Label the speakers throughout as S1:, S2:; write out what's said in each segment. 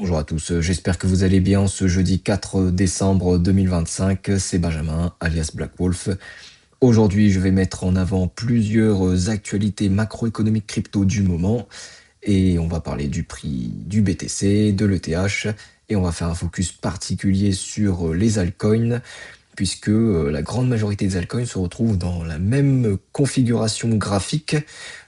S1: Bonjour à tous, j'espère que vous allez bien ce jeudi 4 décembre 2025. C'est Benjamin, alias Black Wolf. Aujourd'hui, je vais mettre en avant plusieurs actualités macroéconomiques crypto du moment et on va parler du prix du BTC, de l'ETH et on va faire un focus particulier sur les altcoins puisque la grande majorité des altcoins se retrouvent dans la même configuration graphique,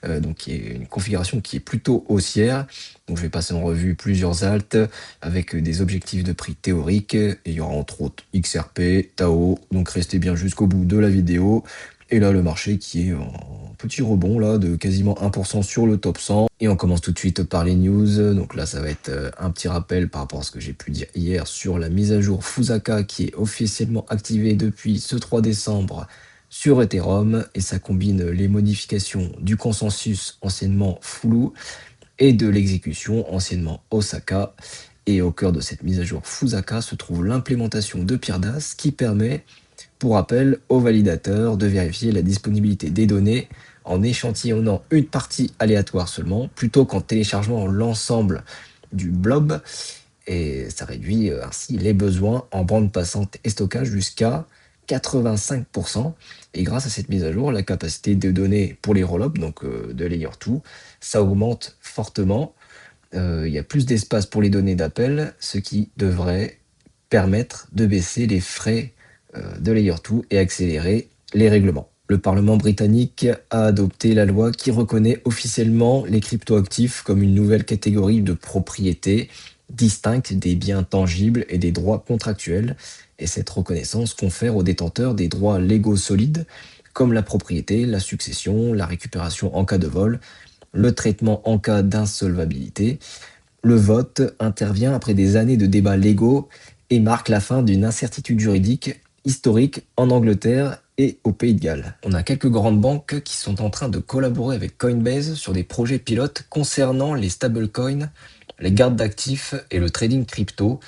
S1: donc qui est une configuration qui est plutôt haussière. Donc je vais passer en revue plusieurs alts avec des objectifs de prix théoriques, et il y aura entre autres XRP, Tao, donc restez bien jusqu'au bout de la vidéo. Et là, le marché qui est en petit rebond là, de quasiment 1% sur le top 100. Et on commence tout de suite par les news. Donc là, ça va être un petit rappel par rapport à ce que j'ai pu dire hier sur la mise à jour Fusaka qui est officiellement activée depuis ce 3 décembre sur Ethereum. Et ça combine les modifications du consensus anciennement Fulu et de l'exécution anciennement Osaka. Et au cœur de cette mise à jour Fusaka se trouve l'implémentation de Pirdas qui permet, pour rappel, aux validateurs de vérifier la disponibilité des données en échantillonnant une partie aléatoire seulement, plutôt qu'en téléchargeant l'ensemble du blob, et ça réduit ainsi les besoins en bande passante et stockage jusqu'à 85%. Et grâce à cette mise à jour, la capacité de données pour les rollups, donc de Layer 2, ça augmente fortement. Il y a plus d'espace pour les données d'appel, ce qui devrait permettre de baisser les frais de Layer 2 et accélérer les règlements. Le Parlement britannique a adopté la loi qui reconnaît officiellement les cryptoactifs comme une nouvelle catégorie de propriété distincte des biens tangibles et des droits contractuels. Et cette reconnaissance confère aux détenteurs des droits légaux solides comme la propriété, la succession, la récupération en cas de vol, le traitement en cas d'insolvabilité. Le vote intervient après des années de débats légaux et marque la fin d'une incertitude juridique historique en Angleterre et au Pays de Galles. On a quelques grandes banques qui sont en train de collaborer avec Coinbase sur des projets pilotes concernant les stablecoins, les gardes d'actifs et le trading crypto.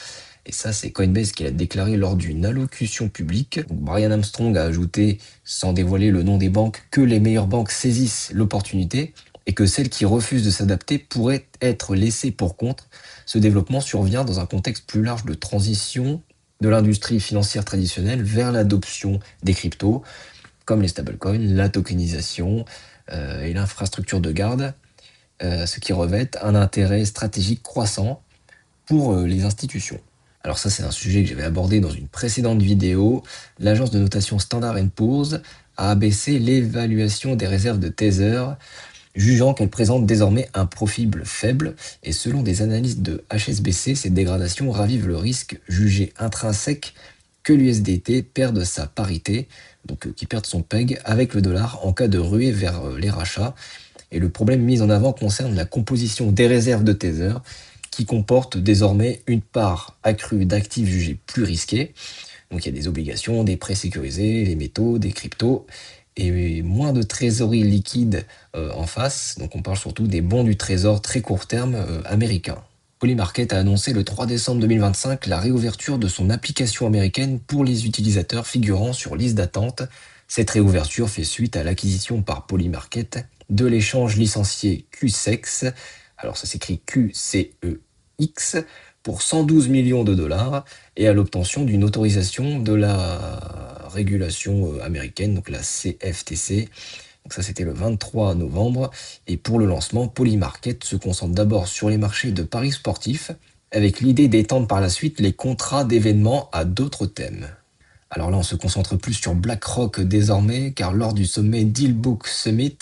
S1: Et ça, c'est Coinbase qui l'a déclaré lors d'une allocution publique. Donc, Brian Armstrong a ajouté, sans dévoiler le nom des banques, que les meilleures banques saisissent l'opportunité et que celles qui refusent de s'adapter pourraient être laissées pour compte. Ce développement survient dans un contexte plus large de transition de l'industrie financière traditionnelle vers l'adoption des cryptos, comme les stablecoins, la tokenisation et l'infrastructure de garde, ce qui revêt un intérêt stratégique croissant pour les institutions. Alors ça, c'est un sujet que j'avais abordé dans une précédente vidéo. L'agence de notation Standard & Poor's a abaissé l'évaluation des réserves de Tether, jugeant qu'elle présente désormais un profil faible, et selon des analystes de HSBC, cette dégradation ravive le risque jugé intrinsèque que l'USDT perde sa parité, donc qui perde son peg avec le dollar en cas de ruée vers les rachats. Et le problème mis en avant concerne la composition des réserves de Tether, qui comporte désormais une part accrue d'actifs jugés plus risqués. Donc il y a des obligations, des prêts sécurisés, des métaux, des cryptos, et moins de trésorerie liquide en face. Donc on parle surtout des bons du trésor très court terme américains. Polymarket a annoncé le 3 décembre 2025 la réouverture de son application américaine pour les utilisateurs figurant sur liste d'attente. Cette réouverture fait suite à l'acquisition par Polymarket de l'échange licencié QCEX. Alors ça s'écrit QCEX pour 112 millions de dollars et à l'obtention d'une autorisation de la régulation américaine, donc la CFTC. Donc ça, c'était le 23 novembre. Et pour le lancement, Polymarket se concentre d'abord sur les marchés de paris sportifs, avec l'idée d'étendre par la suite les contrats d'événements à d'autres thèmes. Alors là, on se concentre plus sur BlackRock désormais, car lors du sommet Dealbook Summit,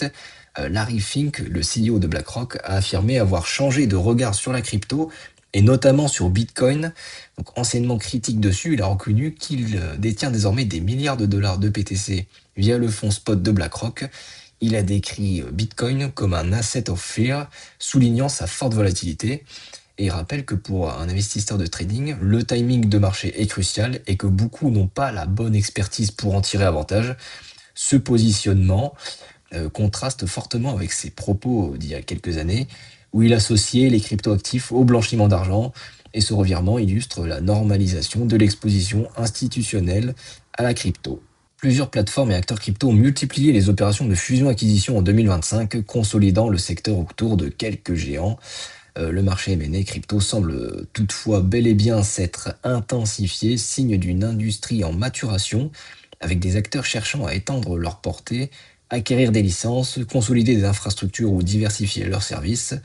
S1: Larry Fink, le CEO de BlackRock, a affirmé avoir changé de regard sur la crypto, et notamment sur Bitcoin. Donc anciennement critique dessus, il a reconnu qu'il détient désormais des milliards de dollars de BTC via le fonds spot de BlackRock. Il a décrit Bitcoin comme un asset of fear, soulignant sa forte volatilité. Et il rappelle que pour un investisseur de trading, le timing de marché est crucial et que beaucoup n'ont pas la bonne expertise pour en tirer avantage. Ce positionnement contraste fortement avec ses propos d'il y a quelques années, où il associait les cryptoactifs au blanchiment d'argent, et ce revirement illustre la normalisation de l'exposition institutionnelle à la crypto. Plusieurs plateformes et acteurs crypto ont multiplié les opérations de fusion-acquisition en 2025, consolidant le secteur autour de quelques géants. Le marché M&A crypto semble toutefois bel et bien s'être intensifié, signe d'une industrie en maturation, avec des acteurs cherchant à étendre leur portée, acquérir des licences, consolider des infrastructures ou diversifier leurs services.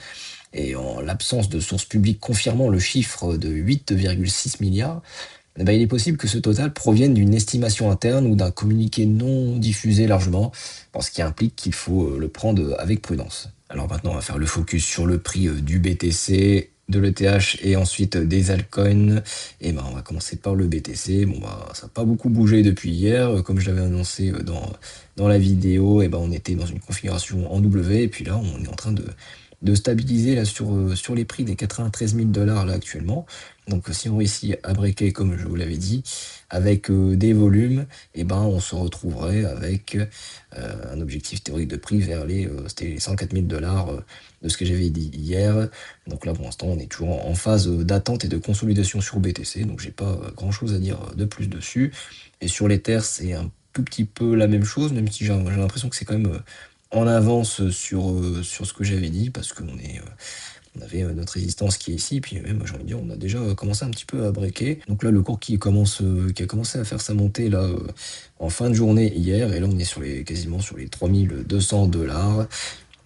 S1: Et en l'absence de sources publiques confirmant le chiffre de 8,6 milliards, eh ben, il est possible que ce total provienne d'une estimation interne ou d'un communiqué non diffusé largement, ce qui implique qu'il faut le prendre avec prudence. Alors maintenant, on va faire le focus sur le prix du BTC, de l'ETH et ensuite des altcoins. Et ben, on va commencer par le BTC. Bon, bah, ça n'a pas beaucoup bougé depuis hier. Comme je l'avais annoncé dans la vidéo, et ben, on était dans une configuration en W. Et puis là, on est en train de stabiliser là, sur les prix des 93 000 dollars là actuellement. Donc si on réussit à breaker, comme je vous l'avais dit, avec des volumes, et ben, on se retrouverait avec un objectif théorique de prix vers c'était les 104 000 dollars de ce que j'avais dit hier. Donc là, pour l'instant, on est toujours en phase d'attente et de consolidation sur BTC, donc j'ai pas grand-chose à dire de plus dessus. Et sur l'Ether, c'est un tout petit peu la même chose, même si j'ai l'impression que c'est quand même en avance sur ce que j'avais dit, parce on avait notre résistance qui est ici, puis même, j'ai envie de dire, on a déjà commencé un petit peu à breaker. Donc là, le cours qui a commencé à faire sa montée là, en fin de journée hier, et là, on est quasiment sur les 3200 dollars,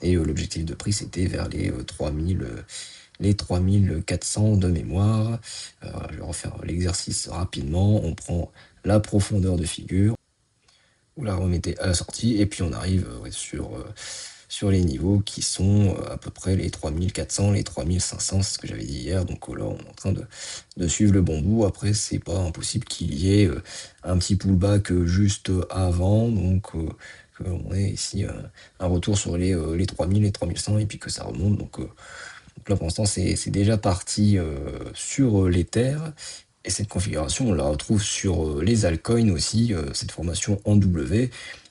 S1: et l'objectif de prix, c'était vers les 3400 de mémoire. Je vais refaire l'exercice rapidement. On prend la profondeur de figure, vous la remettez à la sortie, et puis on arrive ouais, sur les niveaux qui sont à peu près les 3400, les 3500, c'est ce que j'avais dit hier. Donc là, on est en train de suivre le bon bout. Après, c'est pas impossible qu'il y ait un petit pullback juste avant. Donc, on ait ici un retour sur les 3000, les 3100, et puis que ça remonte. Donc là, pour l'instant, c'est déjà parti sur l'Ether. Et cette configuration, on la retrouve sur les altcoins aussi, cette formation en W.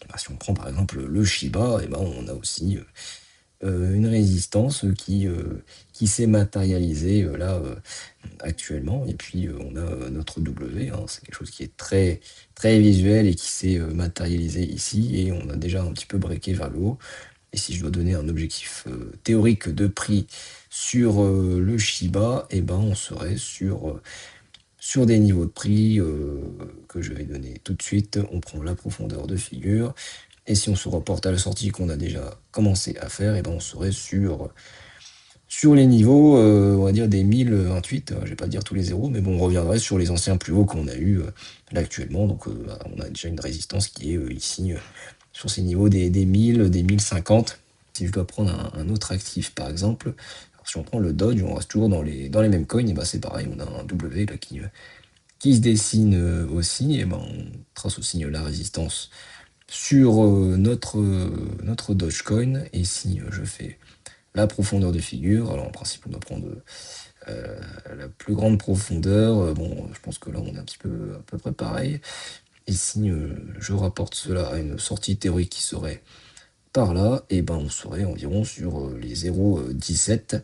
S1: Bah, si on prend par exemple le Shiba, et ben, on a aussi une résistance qui s'est matérialisée là actuellement. Et puis on a notre W, hein, c'est quelque chose qui est très, très visuel et qui s'est matérialisé ici. Et on a déjà un petit peu breaké vers le haut. Et si je dois donner un objectif théorique de prix sur le Shiba, et ben, on serait sur des niveaux de prix que je vais donner tout de suite. On prend la profondeur de figure. Et si on se reporte à la sortie qu'on a déjà commencé à faire, et ben on serait sur les niveaux, on va dire des 1028. Je vais pas dire tous les zéros, mais bon, on reviendrait sur les anciens plus hauts qu'on a eu là actuellement. Donc bah, on a déjà une résistance qui est ici sur ces niveaux des 1000, des 1050. Si je dois prendre un autre actif par exemple, alors, si on prend le Dodge, on reste toujours dans les mêmes coins, et ben c'est pareil, on a un W là qui se dessine aussi, et ben on trace aussi la résistance sur notre Dogecoin. Et si je fais la profondeur de figure, alors en principe on doit prendre la plus grande profondeur. Bon, je pense que là on est un petit peu à peu près pareil. Et si je rapporte cela à une sortie théorique qui serait par là, et ben on serait environ sur les 0,17,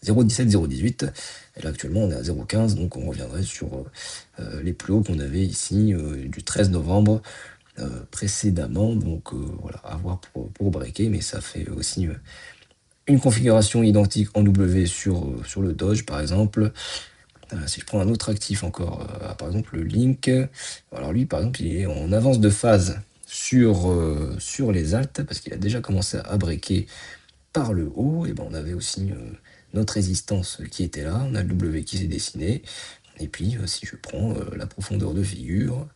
S1: 0,17, 0,18. Et là actuellement on est à 0,15, donc on reviendrait sur les plus hauts qu'on avait ici du 13 novembre précédemment. Donc voilà, à voir pour breaker, mais ça fait aussi une configuration identique en W sur le Doge par exemple. Si je prends un autre actif encore, par exemple le Link, alors lui par exemple il est en avance de phase sur les alts parce qu'il a déjà commencé à breaker par le haut. Et ben on avait aussi notre résistance qui était là, on a le W qui s'est dessiné. Et puis si je prends la profondeur de figure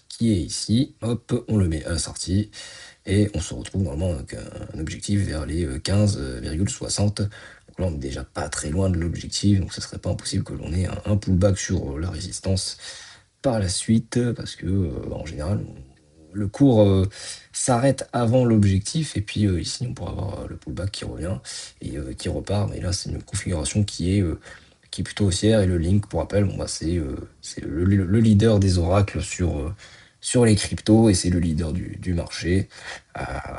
S1: qui est ici, hop, on le met à la sortie. Et on se retrouve normalement avec un objectif vers les 15,60. Donc là, on n'est déjà pas très loin de l'objectif, donc ce serait pas impossible que l'on ait un pullback sur la résistance par la suite, parce que en général, le cours s'arrête avant l'objectif, et puis ici, on pourra avoir le pullback qui revient et qui repart. Mais là, c'est une configuration qui est plutôt haussière, et le Link, pour rappel, bon, bah, c'est le leader des oracles sur les cryptos, et c'est le leader du marché.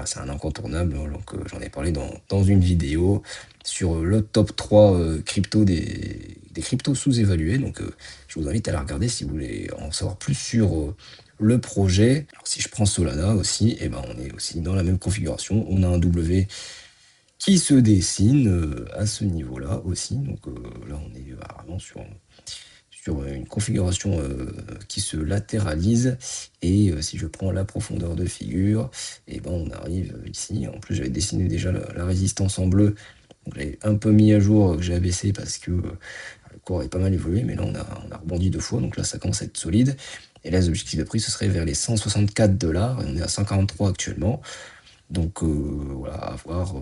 S1: C'est un incontournable, donc j'en ai parlé dans une vidéo sur le top 3 crypto des cryptos sous-évalués. Donc je vous invite à la regarder si vous voulez en savoir plus sur le projet. Alors, si je prends Solana aussi, et ben on est aussi dans la même configuration. On a un W qui se dessine à ce niveau-là aussi. Donc là, on est vraiment sur une configuration qui se latéralise. Et si je prends la profondeur de figure, et ben on arrive ici. En plus, j'avais dessiné déjà la résistance en bleu. Donc, j'avais un peu mis à jour, que j'ai abaissé parce que le cours avait pas mal évolué, mais là on a rebondi 2 fois, donc là ça commence à être solide. Et là, les objectifs de prix, ce serait vers les 164 $, et on est à 143 actuellement. Donc voilà, à voir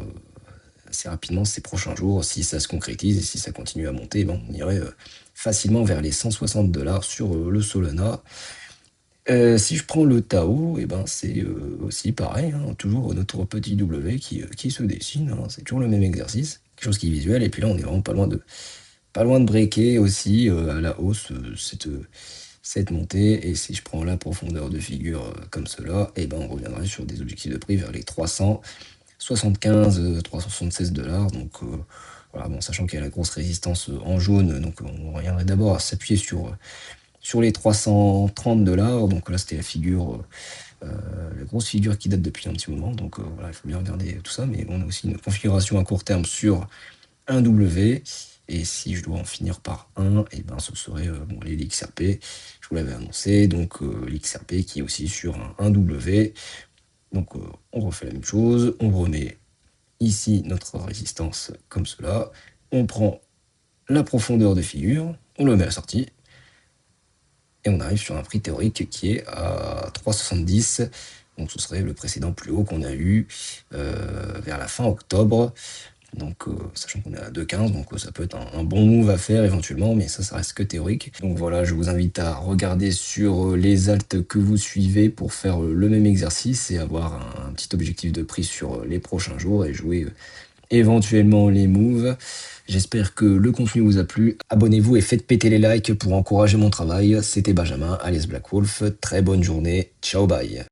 S1: assez rapidement ces prochains jours, si ça se concrétise et si ça continue à monter, ben, on irait facilement vers les 160 $ sur le Solana. Si je prends le Tao, et ben c'est aussi pareil, hein, toujours notre petit W qui se dessine, hein, c'est toujours le même exercice, quelque chose qui est visuel, et puis là on est vraiment pas loin de breaker aussi à la hausse cette montée. Et si je prends la profondeur de figure comme cela, et ben on reviendrait sur des objectifs de prix vers les 375, 376 $. Donc voilà, bon, sachant qu'il y a la grosse résistance en jaune, donc on reviendrait d'abord à s'appuyer sur les 330 $. Donc là, c'était la grosse figure qui date depuis un petit moment. Donc voilà, il faut bien regarder tout ça. Mais on a aussi une configuration à court terme sur un W. Et si je dois en finir par un, et ben ce serait bon, l'XRP. Je vous l'avais annoncé. Donc l'XRP qui est aussi sur un W. Donc on refait la même chose. On remet ici notre résistance comme cela. On prend la profondeur de figure. On le met à la sortie. Et on arrive sur un prix théorique qui est à 3,70. Donc ce serait le précédent plus haut qu'on a eu vers la fin octobre. Donc sachant qu'on est à 2,15, donc ça peut être un bon move à faire éventuellement, mais ça reste que théorique. Donc voilà, je vous invite à regarder sur les alts que vous suivez pour faire le même exercice et avoir un petit objectif de prix sur les prochains jours et jouer éventuellement les moves. J'espère que le contenu vous a plu. Abonnez-vous et faites péter les likes pour encourager mon travail. C'était Benjamin, alias Black Wolf. Très bonne journée. Ciao, bye.